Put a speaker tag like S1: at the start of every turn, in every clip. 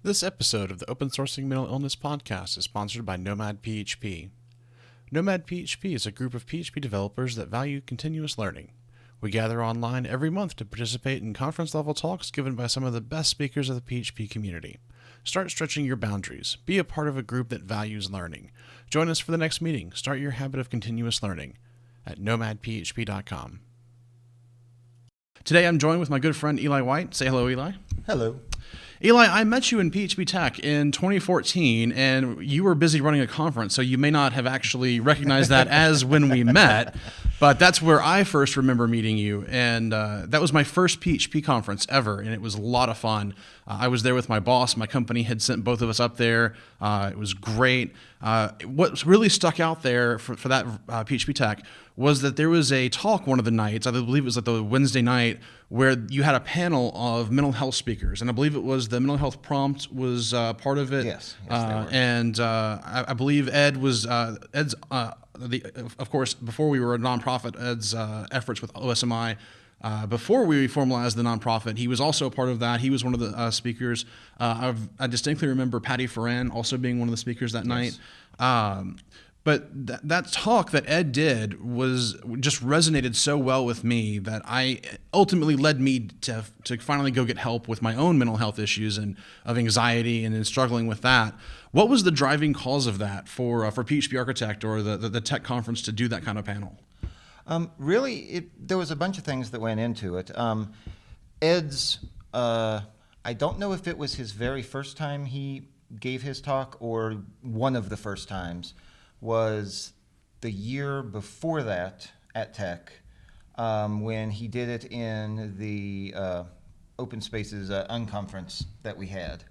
S1: This episode of the Open Sourcing Mental Illness Podcast is sponsored by Nomad PHP. Nomad PHP is a group of PHP developers that value continuous learning. We gather online every month to participate in conference-level talks given by some of the best speakers of the PHP community. Start stretching your boundaries. Be a part of a group that values learning. Join us for the next meeting. Start your habit of continuous learning at nomadphp.com. Today I'm joined with my good friend Eli White. Say hello, Eli.
S2: Hello.
S1: Eli, I met you in PHP Tech in 2014, and you were busy running a conference, so you may not have actually recognized that as when we met, but that's where I first remember meeting you, and that was my first PHP conference ever, and it was a lot of fun. I was there with my boss. My company had sent both of us up there. It was great. What really stuck out there for that PHP Tech was that there was a talk one of the nights, I believe it was like the Wednesday night, where you had a panel of mental health speakers, and I believe it was the mental health prompt was part of it.
S2: Yes, they were.
S1: And I believe Ed was Ed's. Of course, before we were a nonprofit, Ed's efforts with OSMI. Before we formalized the nonprofit, he was also a part of that. He was one of the speakers. I distinctly remember Patty Ferran also being one of the speakers that night. But that talk that Ed did was just resonated so well with me that I ultimately led me to finally go get help with my own mental health issues and of anxiety and in struggling with that. What was the driving cause of that for PHP Architect or the tech conference to do that kind of panel?
S2: There was a bunch of things that went into it. Ed's, I don't know if it was his very first time he gave his talk or one of the first times, was the year before that at Tech, when he did it in the Open Spaces unconference that we had.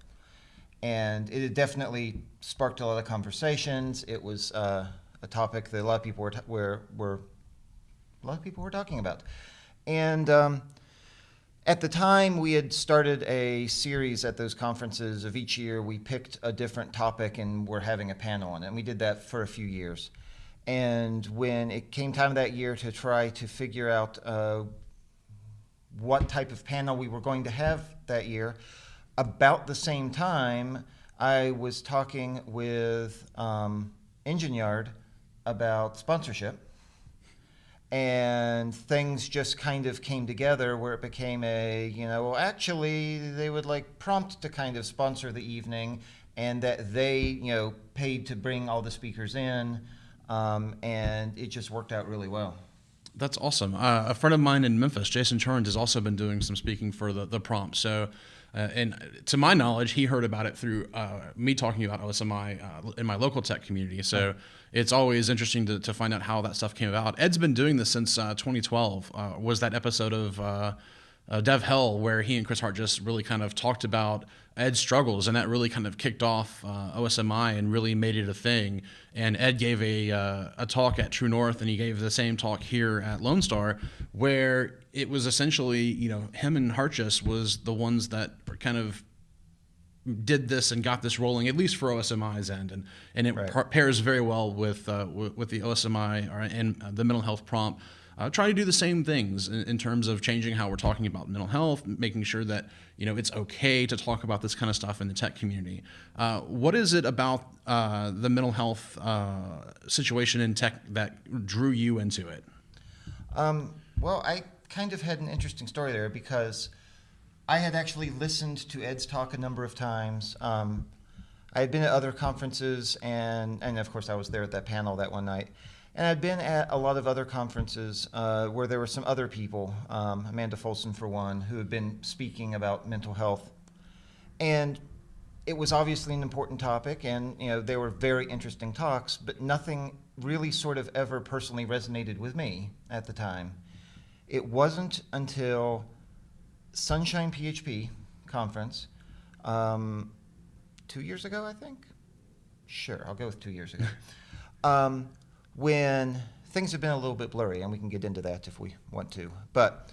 S2: And it had definitely sparked a lot of conversations. It was a topic that a lot of people were talking about. And at the time, we had started a series at those conferences of each year. We picked a different topic and we're having a panel on it. And we did that for a few years. And when it came time that year to try to figure out what type of panel we were going to have that year, about the same time, I was talking with Engine Yard about sponsorship. And things just kind of came together where it became actually they would like prompt to kind of sponsor the evening, and that they, paid to bring all the speakers in, and it just worked out really well.
S1: That's awesome. A friend of mine in Memphis, Jason Charns, has also been doing some speaking for the prompt. So, and to my knowledge, he heard about it through me talking about OSMI in my local tech community. So it's always interesting to find out how that stuff came about. Ed's been doing this since 2012. Was that episode of Dev Hell where he and Chris Hart just really kind of talked about Ed's struggles, and that really kind of kicked off OSMI and really made it a thing. And Ed gave a talk at True North, and he gave the same talk here at Lone Star, where it was essentially, him and Harchus was the ones that kind of did this and got this rolling, at least for OSMI's end, and it
S2: Right.
S1: pairs very well with the OSMI and the mental health prompt. Try to do the same things in terms of changing how we're talking about mental health, making sure that it's okay to talk about this kind of stuff in the tech community. What is it about the mental health situation in tech that drew you into it?
S2: Well, I kind of had an interesting story there because I had actually listened to Ed's talk a number of times. I had been at other conferences, and of course I was there at that panel that one night. And I'd been at a lot of other conferences where there were some other people, Amanda Folsom for one, who had been speaking about mental health. And it was obviously an important topic, and they were very interesting talks, but nothing really sort of ever personally resonated with me at the time. It wasn't until Sunshine PHP conference 2 years ago, I think? Sure, I'll go with 2 years ago. When things have been a little bit blurry, and we can get into that if we want to. But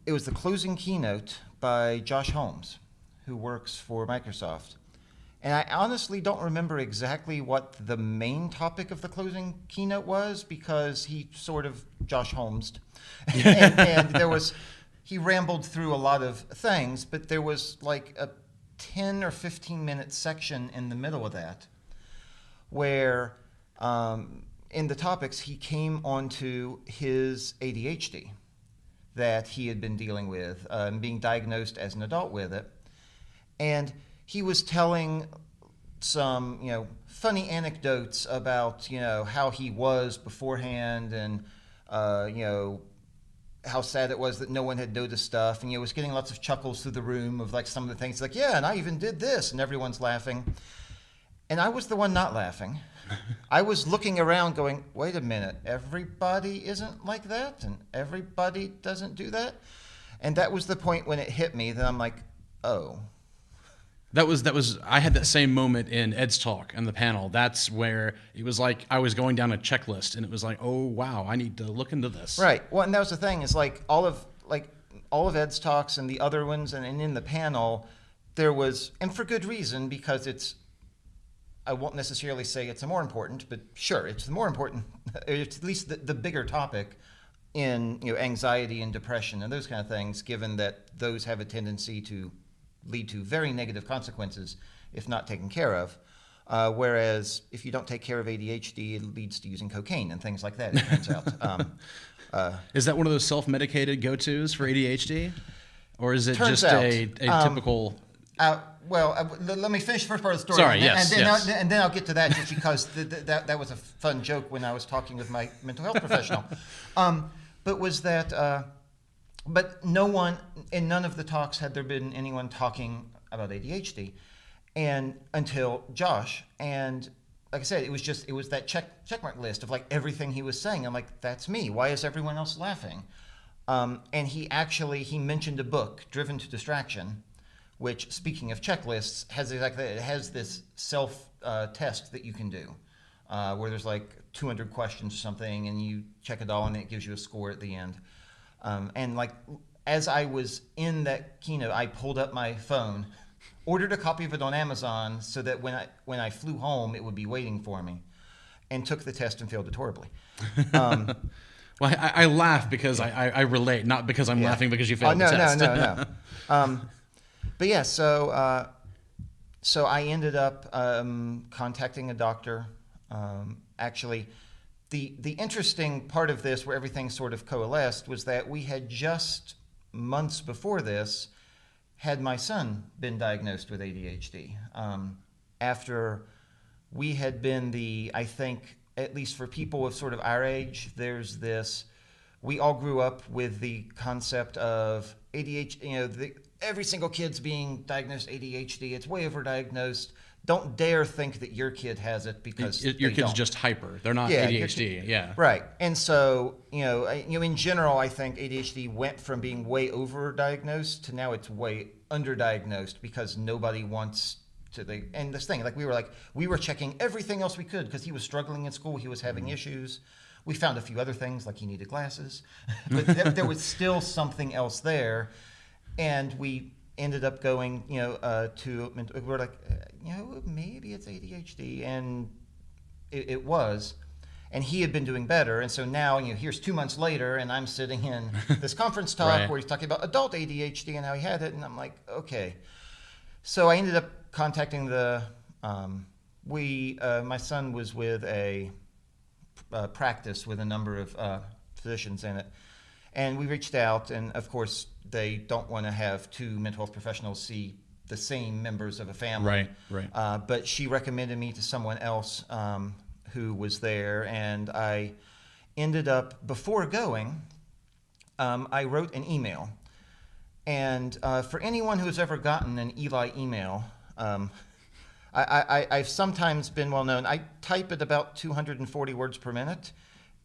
S2: it was the closing keynote by Josh Holmes, who works for Microsoft. And I honestly don't remember exactly what the main topic of the closing keynote was, because he sort of Josh Holmes'd. and he rambled through a lot of things, but there was like 10 or 15-minute section in the middle of that where in the topics he came onto his ADHD that he had been dealing with, being diagnosed as an adult with it. And he was telling some, funny anecdotes about, how he was beforehand and, how sad it was that no one had noticed stuff. And, was getting lots of chuckles through the room of like some of the things like, yeah, and I even did this, and everyone's laughing. And I was the one not laughing. I was looking around going, wait a minute, everybody isn't like that, and everybody doesn't do that. And that was the point when it hit me that I'm like, oh.
S1: That was I had that same moment in Ed's talk and the panel. That's where it was like I was going down a checklist, and it was like, oh wow, I need to look into this.
S2: Right. Well, and that was the thing, is like all of Ed's talks and the other ones and in the panel, there was, and for good reason, because I won't necessarily say it's a more important, but sure, it's the more important, it's at least the bigger topic in anxiety and depression and those kind of things, given that those have a tendency to lead to very negative consequences if not taken care of. Whereas if you don't take care of ADHD, it leads to using cocaine and things like that, it turns out.
S1: Is that one of those self-medicated go-tos for ADHD? Or is it just
S2: out,
S1: a typical...
S2: let me finish the first part of the story.
S1: Sorry,
S2: and then I'll get to that, just because that was a fun joke when I was talking with my mental health professional. But no one, in none of the talks had there been anyone talking about ADHD, and until Josh. And like I said, it was that checkmark list of like everything he was saying. I'm like, that's me. Why is everyone else laughing? And he mentioned a book, Driven to Distraction, which, speaking of checklists, has this self test that you can do, where there's like 200 questions or something, and you check it all, and it gives you a score at the end. And like as I was in that keynote, I pulled up my phone, ordered a copy of it on Amazon, so that when I flew home, it would be waiting for me, and took the test and failed it horribly.
S1: Well, I laugh because I relate, not because I'm laughing because you failed the test.
S2: No. But yeah, so I ended up contacting a doctor. Actually, the interesting part of this, where everything sort of coalesced, was that we had just months before this had my son been diagnosed with ADHD. After we had been I think, at least for people of sort of our age, there's this, we all grew up with the concept of ADHD, every single kid's being diagnosed ADHD. It's way overdiagnosed. Don't dare think that your kid has it, because
S1: your kid's just hyper. They're not ADHD. Yeah.
S2: Right. And so, in general, I think ADHD went from being way overdiagnosed to now it's way underdiagnosed, because nobody wants to. And this thing, we were checking everything else we could, because he was struggling in school. He was having issues. We found a few other things, like he needed glasses, but there was still something else there. And we ended up going, we're like, maybe it's ADHD, and it was, and he had been doing better, and so now, here's 2 months later, and I'm sitting in this conference talk where he's talking about adult ADHD and how he had it, and I'm like, okay. So I ended up contacting my son was with a practice with a number of physicians in it. And we reached out, and of course, they don't want to have two mental health professionals see the same members of a family.
S1: Right.
S2: But she recommended me to someone else who was there, and I ended up, before going, I wrote an email. And for anyone who has ever gotten an Eli email, I've sometimes been well known. I type at about 240 words per minute.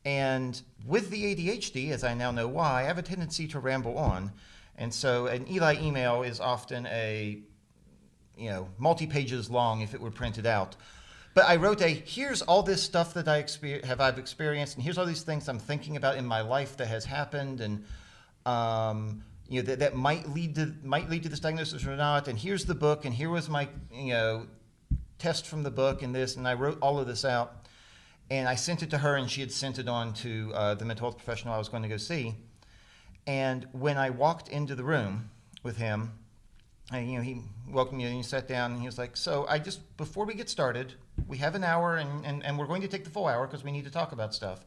S2: And with the ADHD, as I now know why, I have a tendency to ramble on. And so an Eli email is often multi-pages long if it were printed out. But I wrote here's all this stuff that I've experienced, and here's all these things I'm thinking about in my life that has happened, and that might lead to this diagnosis or not. And here's the book, and here was my test from the book, and this, and I wrote all of this out. And I sent it to her, and she had sent it on to the mental health professional I was going to go see. And when I walked into the room with him, he welcomed me and he sat down and he was like, so before we get started, we have an hour and we're going to take the full hour because we need to talk about stuff.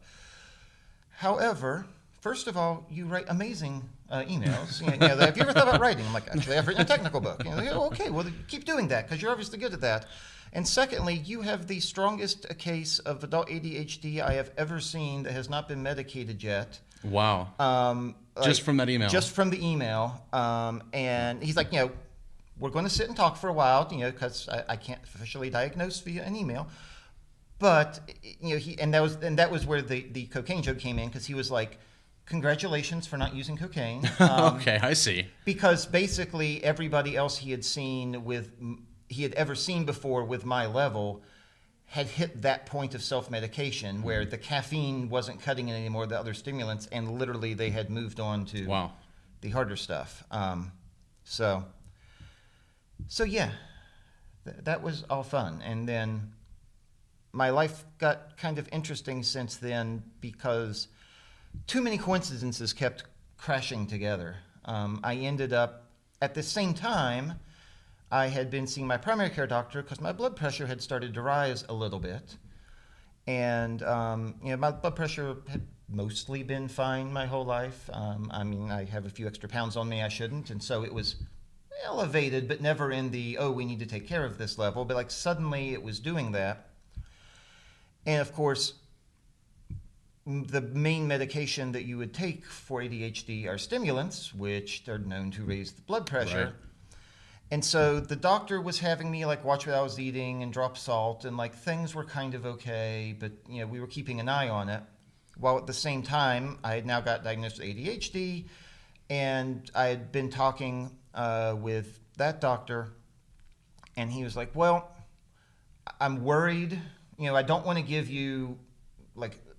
S2: However, first of all, you write amazing emails. Have you ever thought about writing? I'm like, actually, I've written a technical book. Okay, well, keep doing that because you're obviously good at that. And secondly, you have the strongest case of adult ADHD I have ever seen that has not been medicated yet.
S1: Wow. Just from that email.
S2: Just from the email. And he's like, we're going to sit and talk for a while, because I can't officially diagnose via an email. But that was where the cocaine joke came in, because he was like, congratulations for not using cocaine.
S1: Okay, I see.
S2: Because basically everybody else he had ever seen before with my level had hit that point of self-medication where the caffeine wasn't cutting it anymore, the other stimulants, and literally they had moved on to the harder stuff. So yeah, that was all fun. And then my life got kind of interesting since then because too many coincidences kept crashing together. I ended up, at the same time, I had been seeing my primary care doctor because my blood pressure had started to rise a little bit. And, my blood pressure had mostly been fine my whole life. I have a few extra pounds on me I shouldn't. And so it was elevated, but never in the, we need to take care of this level. But like suddenly it was doing that. And of course, the main medication that you would take for ADHD are stimulants, which they're known to raise the blood pressure.
S1: Right.
S2: And so the doctor was having me watch what I was eating and drop salt, and things were kind of okay, but we were keeping an eye on it. While at the same time, I had now got diagnosed with ADHD, and I had been talking with that doctor, and he was like, well, I'm worried. I don't want to give you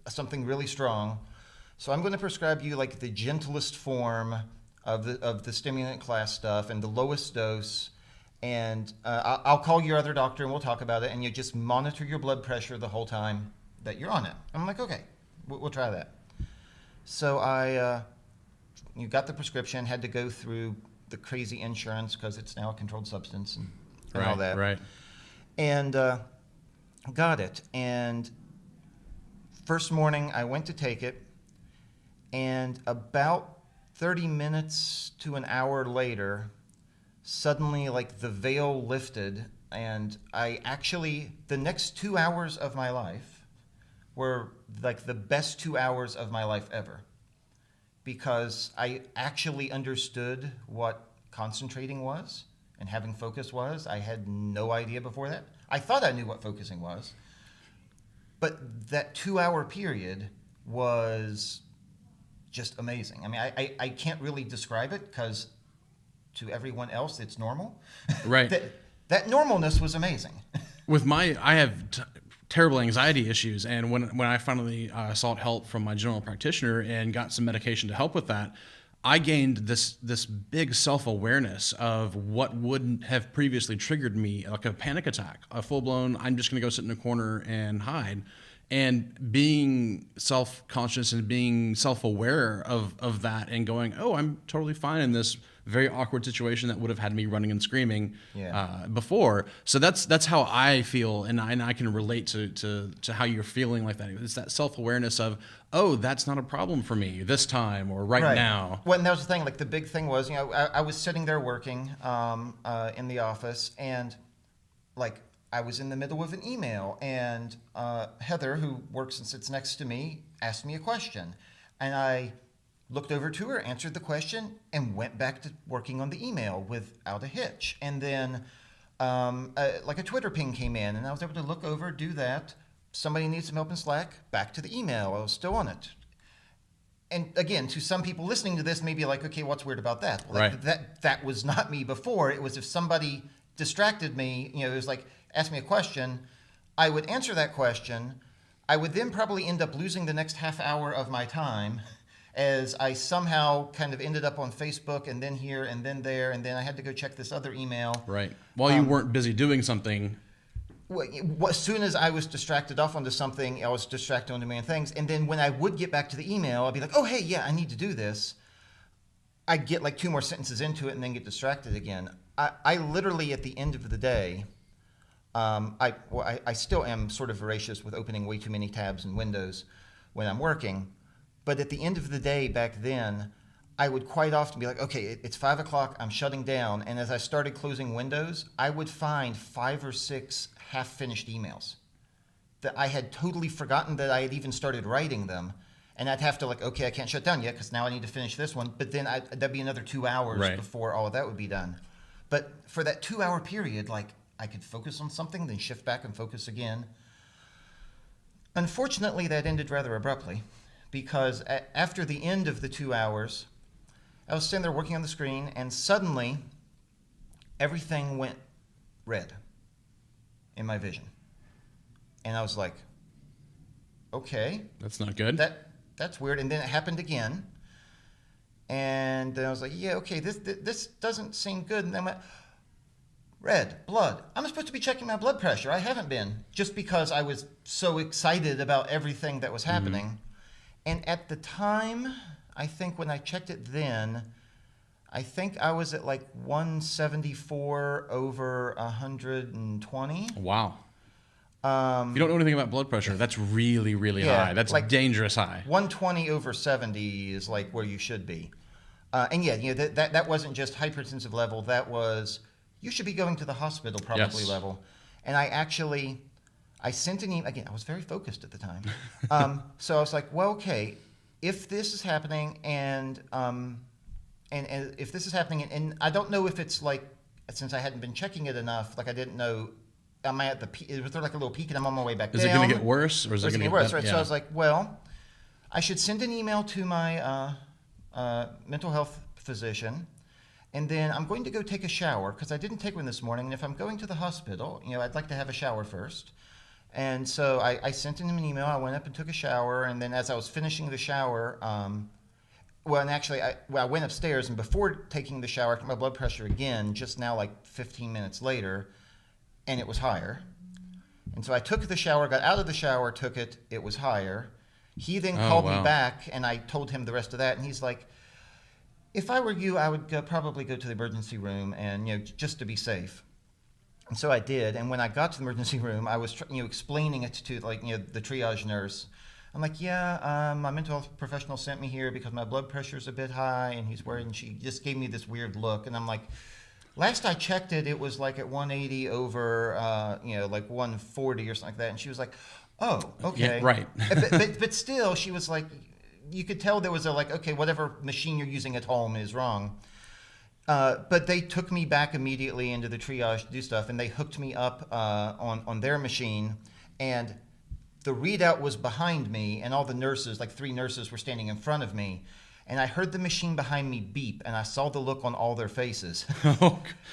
S2: something really strong, so I'm going to prescribe you the gentlest form of the stimulant class stuff and the lowest dose, and I'll call your other doctor and we'll talk about it, and you just monitor your blood pressure the whole time that you're on it. I'm like, okay, we'll try that. So I got the prescription, had to go through the crazy insurance because it's now a controlled substance and all that.
S1: Right.
S2: And got it. And first morning I went to take it, and about 30 minutes to an hour later, suddenly the veil lifted, and the next 2 hours of my life were the best 2 hours of my life ever, because I actually understood what concentrating was and having focus was. I had no idea before that. I thought I knew what focusing was, but that 2 hour period was just amazing. I can't really describe it because to everyone else it's normal.
S1: Right.
S2: that normalness was amazing.
S1: I have terrible anxiety issues, and when I finally sought help from my general practitioner and got some medication to help with that, I gained this big self-awareness of what wouldn't have previously triggered me, like a panic attack, a full-blown, I'm just going to go sit in a corner and hide. And being self-conscious and being self-aware of that and going, I'm totally fine in this very awkward situation that would have had me running and screaming before. So that's how I feel, and I can relate to how you're feeling like that. It's that self-awareness of, that's not a problem for me this time or right now.
S2: Well, and that was the thing. The big thing was, I was sitting there working in the office, and I was in the middle of an email, and Heather, who works and sits next to me, asked me a question. And I looked over to her, answered the question, and went back to working on the email without a hitch. And then a Twitter ping came in, and I was able to look over, do that. Somebody needs some help in Slack, back to the email. I was still on it. And again, to some people listening to this, maybe okay, what's weird about that? That was not me before. It was if somebody distracted me, it was ask me a question, I would answer that question. I would then probably end up losing the next half hour of my time as I somehow kind of ended up on Facebook and then here and then there, and then I had to go check this other email.
S1: Right. While you weren't busy doing something.
S2: Well, as soon as I was distracted off onto something, I was distracted onto many things. And then when I would get back to the email, I'd be like, oh, hey, yeah, I need to do this. I'd get 2 more sentences into it and then get distracted again. I literally at the end of the day, I still am sort of voracious with opening way too many tabs and windows when I'm working. But at the end of the day back then, I would quite often be like, okay, it's 5 o'clock, I'm shutting down. And as I started closing windows, I would find 5 or 6 half-finished emails that I had totally forgotten that I had even started writing them. And I'd have to like, okay, I can't shut down yet because now I need to finish this one. But then that'd be another 2 hours
S1: Right.
S2: before all of that would be done. But for that 2-hour period, like I could focus on something, then shift back and focus again. Unfortunately, that ended rather abruptly because after the end of the 2 hours, I was sitting there working on the screen and suddenly everything went red in my vision. And I was like, okay.
S1: That's not good.
S2: That's weird. And then it happened again. And then I was like, yeah, okay, this doesn't seem good. And then I went, red, blood. I'm supposed to be checking my blood pressure. I haven't been, just because I was so excited about everything that was happening. Mm-hmm. And at the time, I think when I checked it then, I think I was at like 174 over 120.
S1: Wow. If you don't know anything about blood pressure, that's really, really high. That's like dangerous high.
S2: 120 over 70 is like where you should be. And yeah, you know, that wasn't just hypertensive level. That was, you should be going to the hospital probably level. And I sent an email. Again, I was very focused at the time. So I was like, well, okay, if this is happening and if this is happening, and I don't know if it's like, since I hadn't been checking it enough, like I didn't know, am I at the peak? Was there like a little peak and I'm on my way back down?
S1: Is it going to get worse or is it going to get
S2: worse?
S1: better?
S2: Right. Yeah. So I was like, well, I should send an email to my mental health physician, and then I'm going to go take a shower because I didn't take one this morning. And if I'm going to the hospital, you know, I'd like to have a shower first. And so I sent him an email. I went up and took a shower, and then as I was finishing the shower, I went upstairs, and before taking the shower, I took my blood pressure again, just now like 15 minutes later, and it was higher. And so I took the shower, got out of the shower, took it, it was higher. He then called me back, and I told him the rest of that, and he's like, if I were you, I would probably go to the emergency room, and you know, just to be safe. And so I did, and when I got to the emergency room, I was explaining it to the triage nurse. I'm like, yeah, my mental health professional sent me here because my blood pressure's a bit high, and he's worried, and she just gave me this weird look, and I'm like, last I checked it was like at 180 over, like 140 or something like that, and she was like, oh, okay.
S1: Yeah, right.
S2: but still, she was like, you could tell there was okay, whatever machine you're using at home is wrong. But they took me back immediately into the triage to do stuff, and they hooked me up on their machine, and the readout was behind me, and all the nurses, like 3 nurses, were standing in front of me, and I heard the machine behind me beep, and I saw the look on all their faces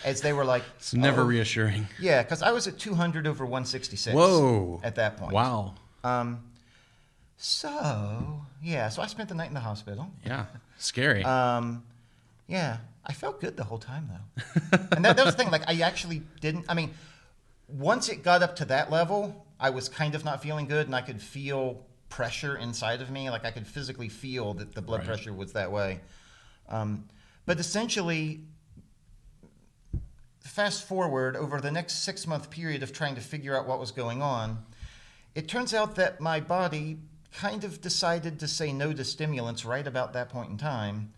S2: as they were like,
S1: it's never reassuring.
S2: Yeah, because I was at 200 over 166.
S1: Whoa.
S2: At that point.
S1: Wow.
S2: So I spent the night in the hospital.
S1: Yeah, scary.
S2: Yeah, I felt good the whole time, though. And that was the thing. Like, I actually didn't. I mean, once it got up to that level, I was kind of not feeling good, and I could feel pressure inside of me. Like, I could physically feel that the blood pressure was that way. But essentially, fast forward over the next 6-month period of trying to figure out what was going on, it turns out that my body kind of decided to say no to stimulants right about that point in time.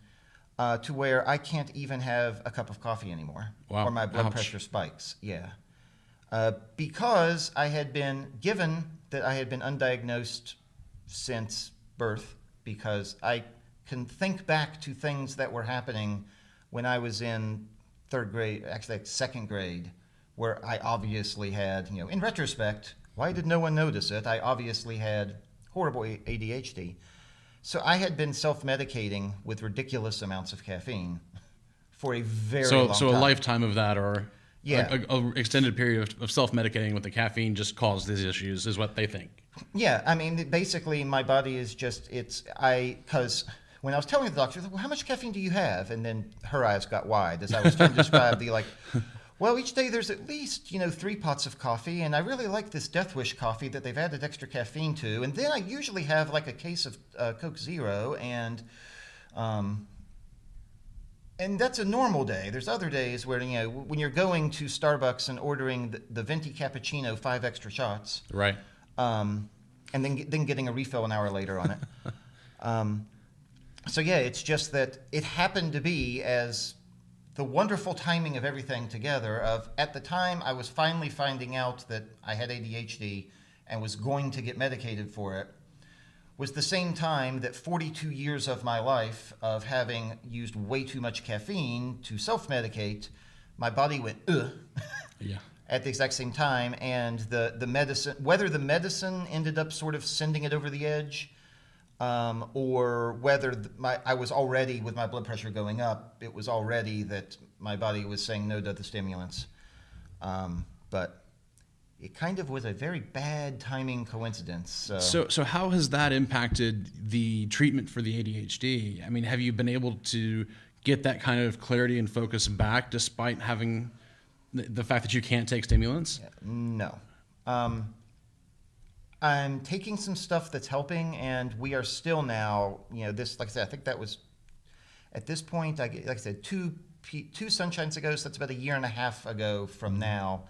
S2: To where I can't even have a cup of coffee anymore.
S1: Wow.
S2: Or my blood pressure spikes. Yeah. Because given that I had been undiagnosed since birth, because I can think back to things that were happening when I was in 3rd grade, actually like 2nd grade, where I obviously had, in retrospect, why did no one notice it? I obviously had horrible ADHD. So I had been self-medicating with ridiculous amounts of caffeine for a very long time.
S1: So a lifetime of that, or
S2: yeah,
S1: a extended period of self-medicating with the caffeine just caused these issues, is what they think.
S2: Yeah, I mean, basically my body is just, because when I was telling the doctor, well, how much caffeine do you have? And then her eyes got wide as I was trying to describe well, each day there's at least, 3 pots of coffee, and I really like this Death Wish coffee that they've added extra caffeine to. And then I usually have like a case of Coke Zero, and And that's a normal day. There's other days where, when you're going to Starbucks and ordering the venti cappuccino, 5 extra shots,
S1: Right.
S2: and then getting a refill an hour later on it. So yeah, it's just that it happened to be as the wonderful timing of everything together. At the time, I was finally finding out that I had ADHD and was going to get medicated for it. Was the same time that 42 years of my life of having used way too much caffeine to self-medicate, my body went, ugh,
S1: Yeah.
S2: at the exact same time. And the medicine, whether the medicine ended up sort of sending it over the edge, or whether I was already, with my blood pressure going up, it was already that my body was saying no to the stimulants. But it kind of was a very bad timing coincidence.
S1: So how has that impacted the treatment for the ADHD? I mean, have you been able to get that kind of clarity and focus back despite having the fact that you can't take stimulants?
S2: No. I'm taking some stuff that's helping, and we are still now, this, like I said, I think that was, at this point, like I said, two sunshines ago, so that's about a year and a half ago from now.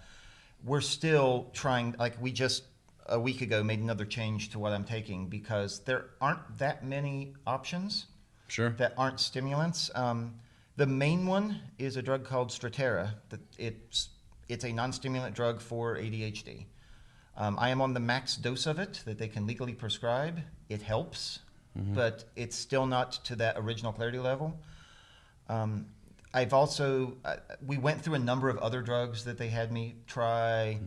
S2: We're still trying, like we just a week ago made another change to what I'm taking because there aren't that many options that aren't stimulants. The main one is a drug called Strattera. It's a non-stimulant drug for ADHD. I am on the max dose of it that they can legally prescribe. It helps, but it's still not to that original clarity level. I've also, we went through a number of other drugs that they had me try.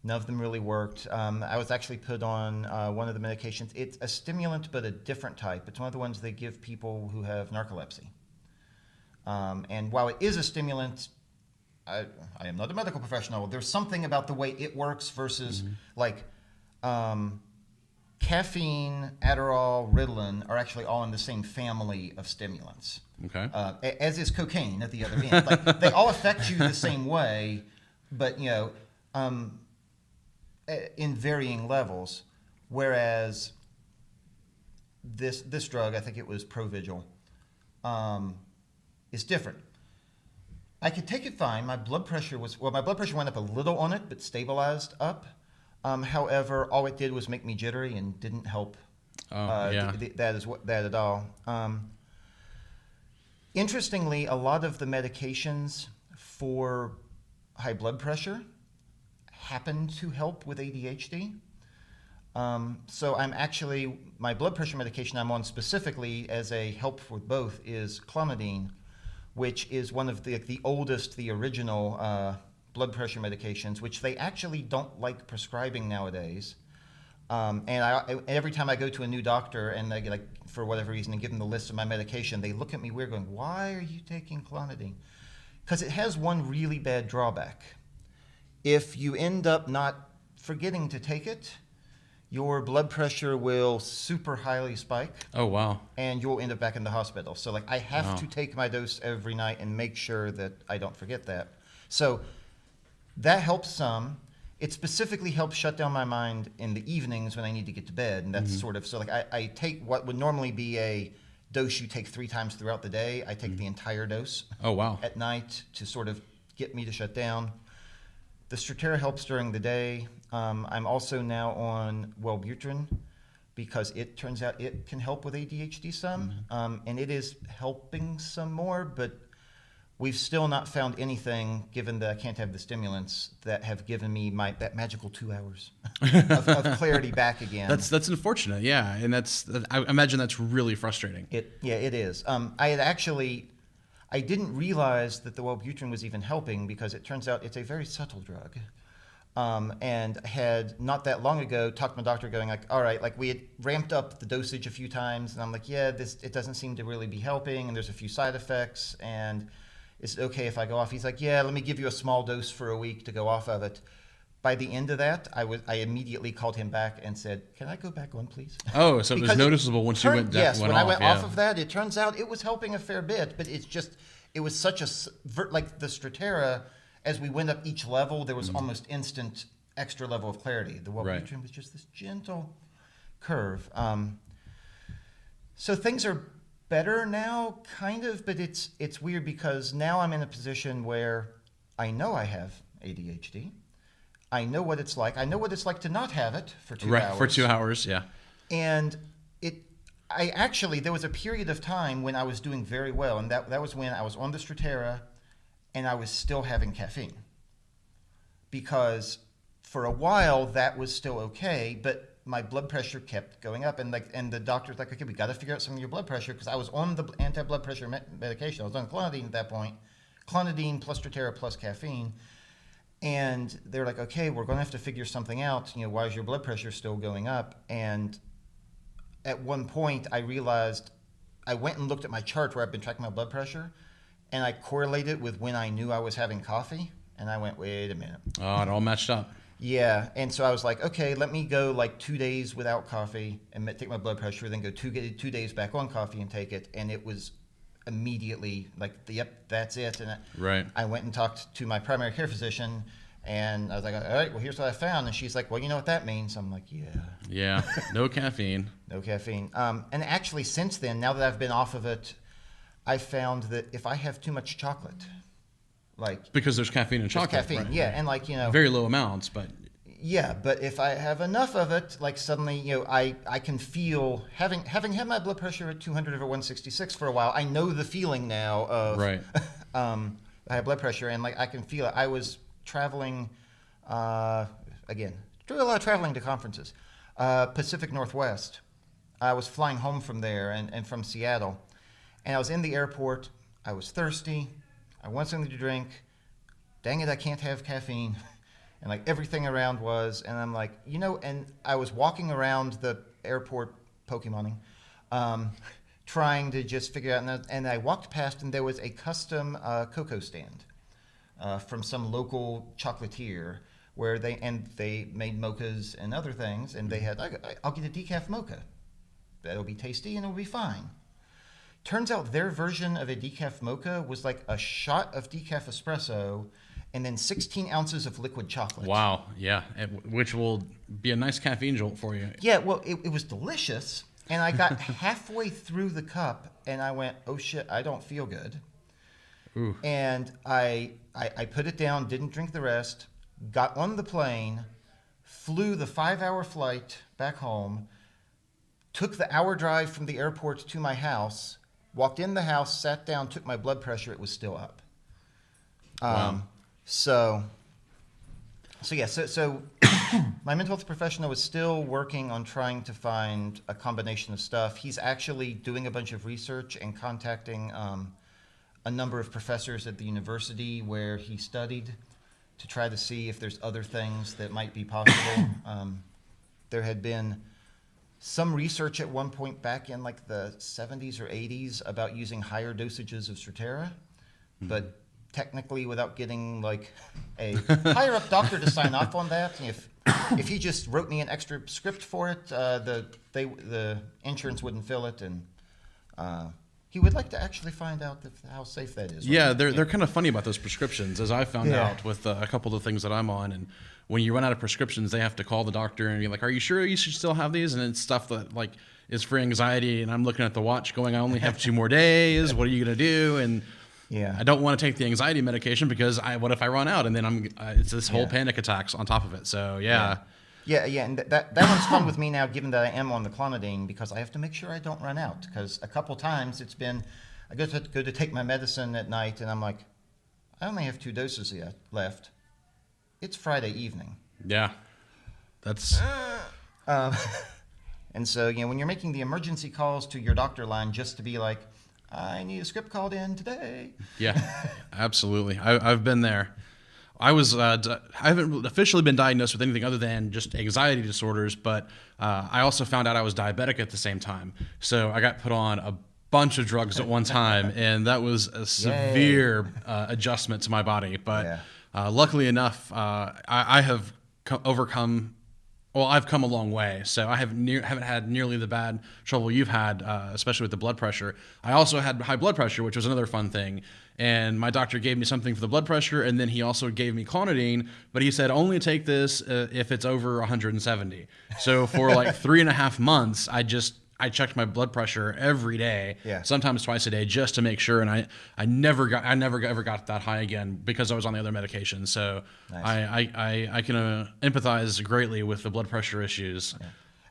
S2: None of them really worked. I was actually put on one of the medications. It's a stimulant, but a different type. It's one of the ones they give people who have narcolepsy. And while it is a stimulant, I am not a medical professional. There's something about the way it works versus caffeine, Adderall, Ritalin are actually all in the same family of stimulants.
S1: Okay.
S2: As is cocaine at the other end. Like, they all affect you the same way, but in varying levels. Whereas this drug, I think it was Provigil, is different. I could take it fine. My blood pressure went up a little on it, but stabilized up. However, all it did was make me jittery and didn't help that at all. Interestingly, a lot of the medications for high blood pressure happen to help with ADHD. So my blood pressure medication I'm on specifically as a help with both is clonidine, which is one of the oldest, the original blood pressure medications, which they actually don't like prescribing nowadays. And every time I go to a new doctor and they for whatever reason and give them the list of my medication, they look at me weird going, why are you taking clonidine? Because it has one really bad drawback. If you end up not forgetting to take it, your blood pressure will super highly spike.
S1: Oh, wow.
S2: And you'll end up back in the hospital. So I have to take my dose every night and make sure that I don't forget that. So that helps some. It specifically helps shut down my mind in the evenings when I need to get to bed. And that's I take what would normally be a dose you take 3 times throughout the day. I take the entire dose.
S1: Oh, wow.
S2: At night to sort of get me to shut down. The Strattera helps during the day. I'm also now on Wellbutrin because it turns out it can help with ADHD some, and it is helping some more, but we've still not found anything, given that I can't have the stimulants, that have given me that magical 2 hours of clarity back again.
S1: That's unfortunate, yeah, and I imagine that's really frustrating.
S2: It is. I didn't realize that the Wellbutrin was even helping because it turns out it's a very subtle drug. And had not that long ago talked to my doctor going all right, we had ramped up the dosage a few times and I'm it doesn't seem to really be helping and there's a few side effects and is it okay if I go off? He's like, yeah, let me give you a small dose for a week to go off of it. By the end of that, I immediately called him back and said, can I go back on, please?
S1: Oh, so it was noticeable once you went
S2: Yes, when I went
S1: off,
S2: off of that, it turns out it was helping a fair bit, but it was such like the Strattera, as we went up each level, there was almost instant extra level of clarity. The Wellbutrin was just this gentle curve. So things are better now, kind of, but it's weird because now I'm in a position where I know I have ADHD. I know what it's like. I know what it's like to not have it for 2 hours.
S1: Right, for 2 hours, yeah.
S2: And there was a period of time when I was doing very well, and that was when I was on the Strattera and I was still having caffeine. Because for a while that was still okay, but my blood pressure kept going up, and the doctor's like, okay, we got to figure out some of your blood pressure, because I was on the anti-blood pressure medication. I was on clonidine at that point, clonidine plus Strattera plus caffeine. And they're like, okay, we're going to have to figure something out. Why is your blood pressure still going up? And at one point, I realized, I went and looked at my chart where I've been tracking my blood pressure, and I correlated with when I knew I was having coffee. And I went, wait a minute.
S1: Oh, it all matched up.
S2: Yeah. And so I was like, okay, let me go like 2 days without coffee and take my blood pressure, then go 2 days back on coffee and take it. And it was immediately like, yep, that's it. And
S1: right.
S2: I went and talked to my primary care physician, and I was like, all right, well, here's what I found. And she's like, well, you know what that means? I'm like, yeah.
S1: Yeah, no caffeine.
S2: No caffeine. And actually, since then, now that I've been off of it, I found that if I have too much chocolate,
S1: because there's caffeine in chocolate.
S2: Caffeine,
S1: right?
S2: Yeah, and
S1: very low amounts, but
S2: yeah, but if I have enough of it, suddenly, I can feel, having had my blood pressure at 200 over 166 for a while, I know the feeling now of
S1: right.
S2: I have blood pressure, and I can feel it. I was traveling, again, doing a lot of traveling to conferences, Pacific Northwest. I was flying home from there and from Seattle, and I was in the airport. I was thirsty. I want something to drink. Dang it, I can't have caffeine. And everything around was, and I'm like, and I was walking around the airport Pokemoning, trying to just figure out, and I walked past, and there was a custom cocoa stand from some local chocolatier where they made mochas and other things, and they had, I'll get a decaf mocha. That'll be tasty and it'll be fine. Turns out their version of a decaf mocha was like a shot of decaf espresso and then 16 ounces of liquid chocolate.
S1: Wow, yeah, which will be a nice caffeine jolt for you.
S2: Yeah, well, it was delicious, and I got halfway through the cup, and I went, oh shit, I don't feel good.
S1: Ooh.
S2: And I put it down, didn't drink the rest, got on the plane, flew the 5-hour flight back home, took the hour drive from the airport to my house, walked in the house, sat down, took my blood pressure. It was still up.
S1: Wow.
S2: So my mental health professional was still working on trying to find a combination of stuff. He's actually doing a bunch of research and contacting a number of professors at the university where he studied to try to see if there's other things that might be possible. There had been some research at one point back in the 70s or 80s about using higher dosages of Strattera, but technically without getting a higher up doctor to sign off on that. If he just wrote me an extra script for it, the insurance wouldn't fill it, and he would like to actually find out how safe that is.
S1: Yeah, they're kind of funny about those prescriptions, as I found out with a couple of the things that I'm on. And when you run out of prescriptions, they have to call the doctor and be like, "Are you sure you should still have these?" And it's stuff that is for anxiety. And I'm looking at the watch, going, "I only have 2 more days. What are you gonna do?" And I don't want to take the anxiety medication because what if I run out? And then it's this whole panic attacks on top of it. So
S2: yeah, and that one's fun with me now, given that I am on the clonidine, because I have to make sure I don't run out. Because a couple times it's been, I go to take my medicine at night, and I'm like, I only have 2 doses left. It's Friday evening.
S1: Yeah, that's.
S2: And so when you're making the emergency calls to your doctor line just to be like, I need a script called in today.
S1: Yeah, absolutely. I've been there. I haven't officially been diagnosed with anything other than just anxiety disorders, but I also found out I was diabetic at the same time. So I got put on a bunch of drugs at one time, and that was a severe adjustment to my body. But luckily enough, I have overcome. Well, I've come a long way, so I haven't had nearly the bad trouble you've had, especially with the blood pressure. I also had high blood pressure, which was another fun thing. And my doctor gave me something for the blood pressure, and then he also gave me clonidine, but he said only take this if it's over 170. So for 3.5 months, I checked my blood pressure every day,
S2: Yeah.
S1: sometimes twice a day, just to make sure. And I never ever got that high again because I was on the other medication. So
S2: Nice.
S1: I can empathize greatly with the blood pressure issues.
S2: Yeah.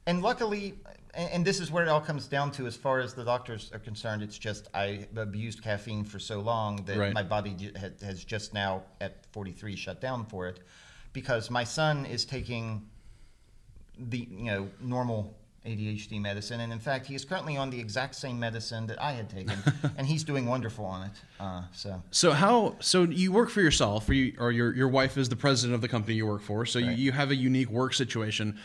S2: And luckily, and this is where it all comes down to, as far as the doctors are concerned, it's just I abused caffeine for so long that
S1: Right.
S2: my body has just now at 43 shut down for it, because my son is taking the normal ADHD medicine, and in fact he is currently on the exact same medicine that I had taken, and he's doing wonderful on it.
S1: So you work for yourself, or your wife is the president of the company you work for, so
S2: Right.
S1: you have a unique work situation.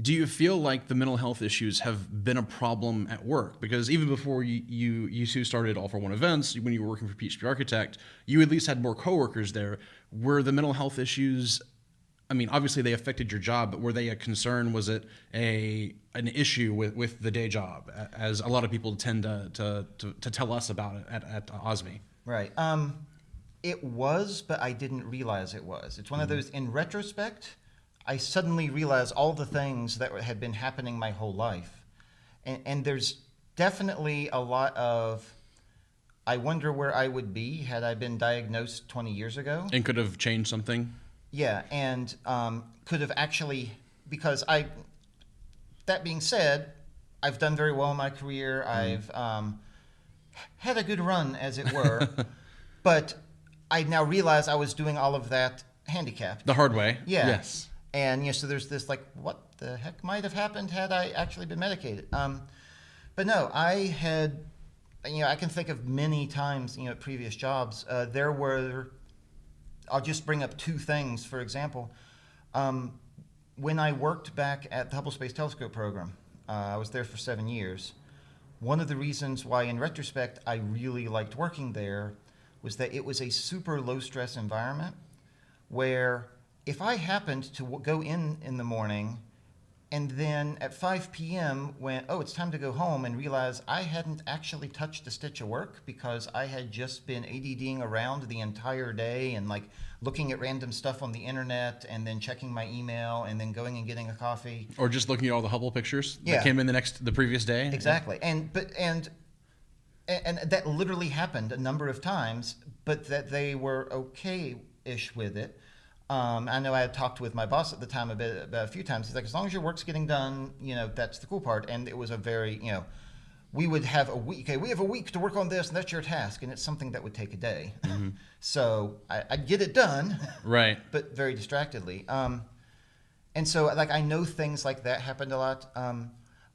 S1: Do you feel like the mental health issues have been a problem at work? Because even before you two started All for One events, when you were working for PHP Architect, you at least had more coworkers there. Were the mental health issues, I mean, obviously they affected your job, but were they a concern? Was it an issue with the day job, as a lot of people tend to tell us about it at OSMI?
S2: Right. It was, but I didn't realize it was. It's one of those, in retrospect, I suddenly realized all the things that had been happening my whole life. And there's definitely a lot of, I wonder where I would be had I been diagnosed 20 years ago.
S1: And could have changed something?
S2: Yeah, and could have actually, because that being said, I've done very well in my career. I've had a good run, as it were. But I now realize I was doing all of that handicapped.
S1: The hard way.
S2: Yeah.
S1: Yes.
S2: And so there's this like, what the heck might have happened had I actually been medicated? But no, I had, I can think of many times, at previous jobs, there were, I'll just bring up two things, for example. When I worked back at the Hubble Space Telescope program, I was there for 7 years. One of the reasons why, in retrospect, I really liked working there was that it was a super low-stress environment where if I happened to go in the morning and then at 5 p.m. went, oh, it's time to go home, and realize I hadn't actually touched a stitch of work because I had just been ADDing around the entire day and like looking at random stuff on the internet and then checking my email and then going and getting a coffee.
S1: Or just looking at all the Hubble pictures
S2: Yeah.
S1: that came in the previous day.
S2: Exactly. And that literally happened a number of times, but that they were okay-ish with it. I know I had talked with my boss at the time about a few times. He's like, as long as your work's getting done, that's the cool part. And it was a very, we would have a week. Okay, we have a week to work on this, and that's your task. And it's something that would take a day. Mm-hmm. So I'd get it done,
S1: right?
S2: But very distractedly. And so, like, I know things like that happened a lot.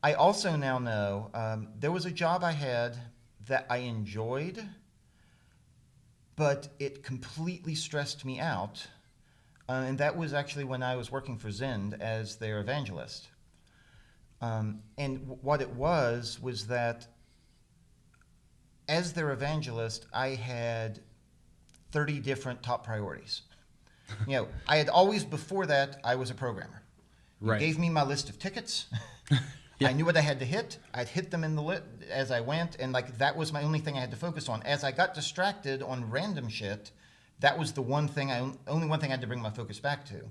S2: I also now know there was a job I had that I enjoyed, but it completely stressed me out. And that was actually when I was working for Zend as their evangelist. And what it was that as their evangelist, I had 30 different top priorities. I had always, before that, I was a programmer. You
S1: Right.
S2: gave me my list of tickets.
S1: Yeah.
S2: I knew what I had to hit. I'd hit them in the lit as I went, and like that was my only thing I had to focus on. As I got distracted on random shit, that was the only one thing I had to bring my focus back to.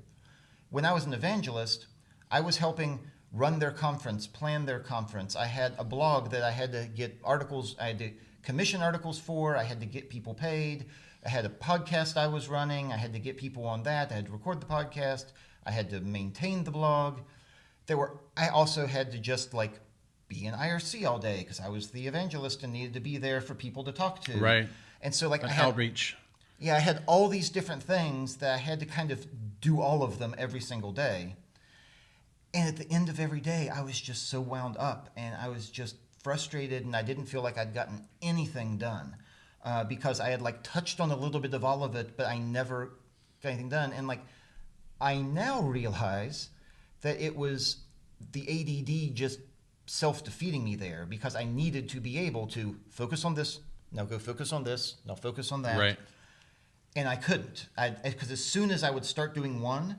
S2: When I was an evangelist, I was helping run their conference, plan their conference. I had a blog that I had to get articles, I had to commission articles for, I had to get people paid. I had a podcast I was running, I had to get people on that, I had to record the podcast, I had to maintain the blog. I also had to just like be in IRC all day because I was the evangelist and needed to be there for people to talk to.
S1: Right.
S2: And so like
S1: An
S2: I had
S1: outreach.
S2: Yeah, I had all these different things that I had to kind of do all of them every single day. And at the end of every day, I was just so wound up and I was just frustrated and I didn't feel like I'd gotten anything done because I had like touched on a little bit of all of it, but I never got anything done. And like, I now realize that it was the ADD just self-defeating me there because I needed to be able to focus on this, now go focus on this, now focus on that.
S1: Right.
S2: And I couldn't, because as soon as I would start doing one,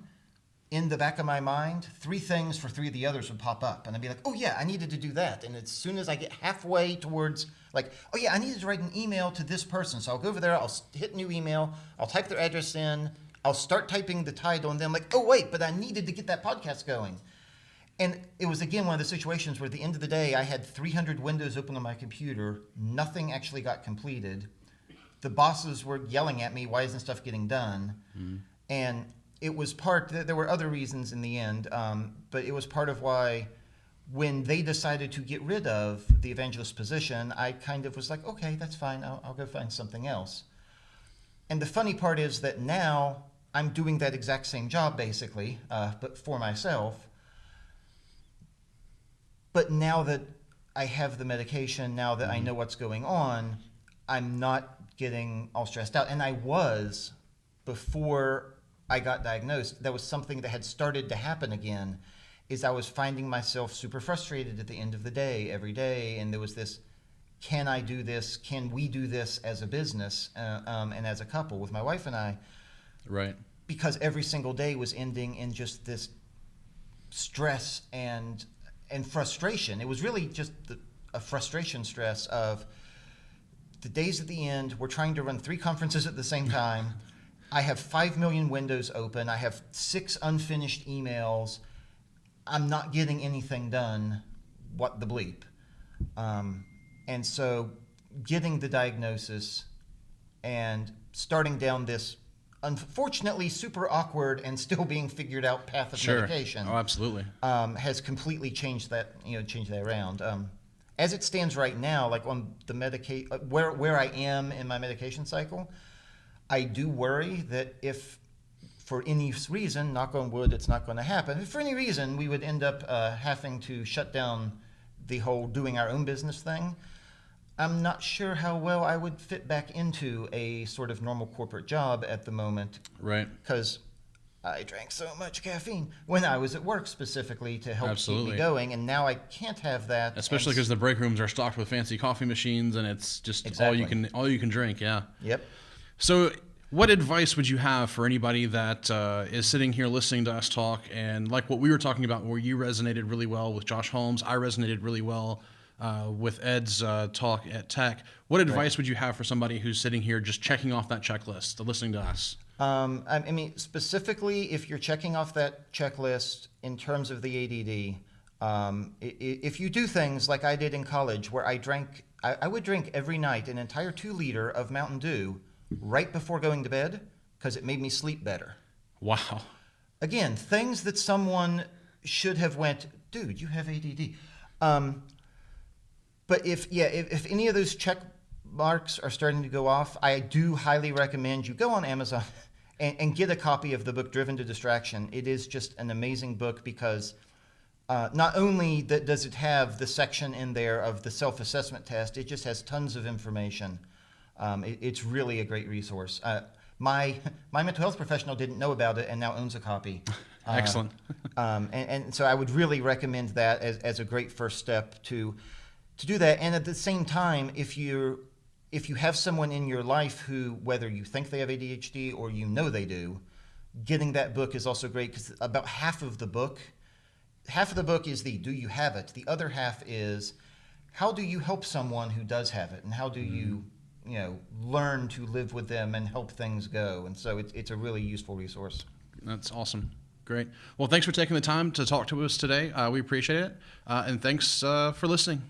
S2: in the back of my mind, 3 things for 3 of the others would pop up. And I'd be like, oh yeah, I needed to do that. And as soon as I get halfway towards, like, oh yeah, I needed to write an email to this person. So I'll go over there, I'll hit new email, I'll type their address in, I'll start typing the title, and then I'm like, oh wait, but I needed to get that podcast going. And it was, again, one of the situations where at the end of the day, I had 300 windows open on my computer. Nothing actually got completed. The bosses were yelling at me, why isn't stuff getting done? And it was there were other reasons in the end, but it was part of why when they decided to get rid of the evangelist position, I kind of was like, okay, that's fine. I'll go find something else. And the funny part is that now I'm doing that exact same job, basically, but for myself. But now that I have the medication, now that I know what's going on, I'm not getting all stressed out. And I was before I got diagnosed. That was something that had started to happen again, is I was finding myself super frustrated at the end of the day, every day. And there was this, can I do this? Can we do this as a business and as a couple with my wife and I?
S1: Right.
S2: Because every single day was ending in just this stress and frustration. It was really just a frustration stress of the days at the end. We're trying to run 3 conferences at the same time. I have 5 million windows open. I have 6 unfinished emails. I'm not getting anything done. What the bleep? And so getting the diagnosis and starting down this unfortunately super awkward and still being figured out path of medication.
S1: Oh, absolutely.
S2: Has completely changed that around. As it stands right now, like on the where I am in my medication cycle, I do worry that if for any reason, knock on wood, it's not going to happen. If for any reason we would end up having to shut down the whole doing our own business thing, I'm not sure how well I would fit back into a sort of normal corporate job at the moment.
S1: Right.
S2: Because I drank so much caffeine when I was at work specifically to help keep me going, and now I can't have that.
S1: Especially because the break rooms are stocked with fancy coffee machines, and it's just all you can drink. Yeah.
S2: Yep.
S1: So, what advice would you have for anybody that is sitting here listening to us talk, and like what we were talking about, where you resonated really well with Josh Holmes, I resonated really well with Ed's talk at Tech. What advice would you have for somebody who's sitting here just checking off that checklist, listening to us?
S2: I mean, specifically, if you're checking off that checklist in terms of the ADD, if you do things like I did in college, where I would drink every night an entire 2-liter of Mountain Dew right before going to bed because it made me sleep better.
S1: Wow.
S2: Again, things that someone should have went, dude, you have ADD. But if any of those check marks are starting to go off, I do highly recommend you go on Amazon and get a copy of the book Driven to Distraction. It is just an amazing book because not only does it have the section in there of the self-assessment test, it just has tons of information. It's really a great resource. My mental health professional didn't know about it and now owns a copy.
S1: Excellent.
S2: And so I would really recommend that as a great first step to do that. And at the same time, if you have someone in your life who, whether you think they have ADHD or you know they do, getting that book is also great because about half of the book is do you have it? The other half is how do you help someone who does have it, and how do you learn to live with them and help things go. And so it's a really useful resource.
S1: That's awesome. Great. Well, thanks for taking the time to talk to us today. We appreciate it. And thanks for listening.